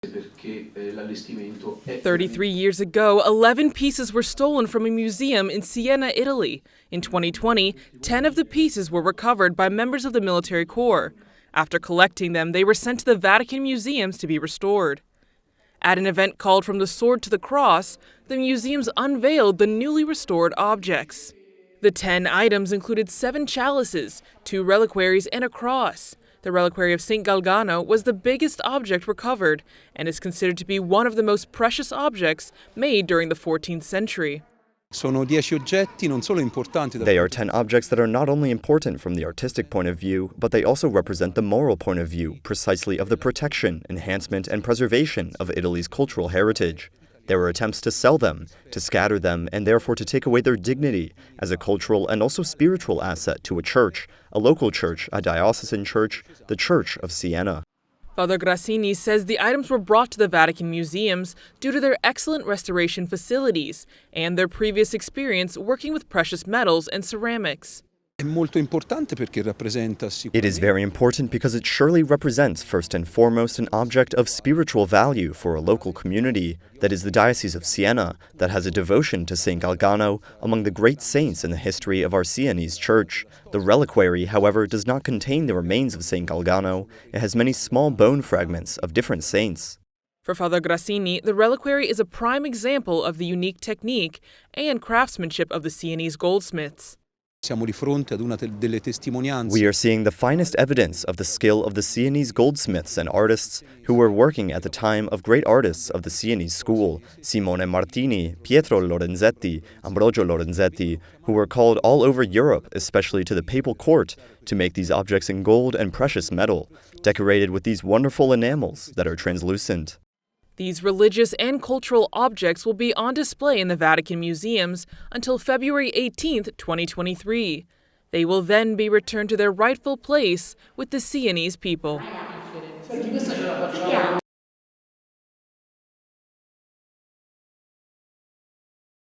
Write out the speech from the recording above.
33 years ago, 11 pieces were stolen from a museum in Siena, Italy. In 2020, 10 of the pieces were recovered by members of the military corps. After collecting them, they were sent to the Vatican Museums to be restored. At an event called From the Sword to the Cross, the museums unveiled the newly restored objects. The 10 items included 7 chalices, 2 reliquaries, and a cross. The reliquary of St. Galgano was the biggest object recovered and is considered to be one of the most precious objects made during the 14th century. They are 10 objects that are not only important from the artistic point of view, but they also represent the moral point of view, precisely of the protection, enhancement, and preservation of Italy's cultural heritage. There were attempts to sell them, to scatter them, and therefore to take away their dignity as a cultural and also spiritual asset to a church, a local church, a diocesan church, the Church of Siena. Father Grassini says the items were brought to the Vatican Museums due to their excellent restoration facilities and their previous experience working with precious metals and ceramics. It is very important because it surely represents, first and foremost, an object of spiritual value for a local community, that is the Diocese of Siena, that has a devotion to St. Galgano, among the great saints in the history of our Sienese church. The reliquary, however, does not contain the remains of St. Galgano. It has many small bone fragments of different saints. For Father Grassini, the reliquary is a prime example of the unique technique and craftsmanship of the Sienese goldsmiths. We are seeing the finest evidence of the skill of the Sienese goldsmiths and artists who were working at the time of great artists of the Sienese school, Simone Martini, Pietro Lorenzetti, Ambrogio Lorenzetti, who were called all over Europe, especially to the papal court, to make these objects in gold and precious metal, decorated with these wonderful enamels that are translucent. These religious and cultural objects will be on display in the Vatican Museums until February 18, 2023. They will then be returned to their rightful place with the Sienese people.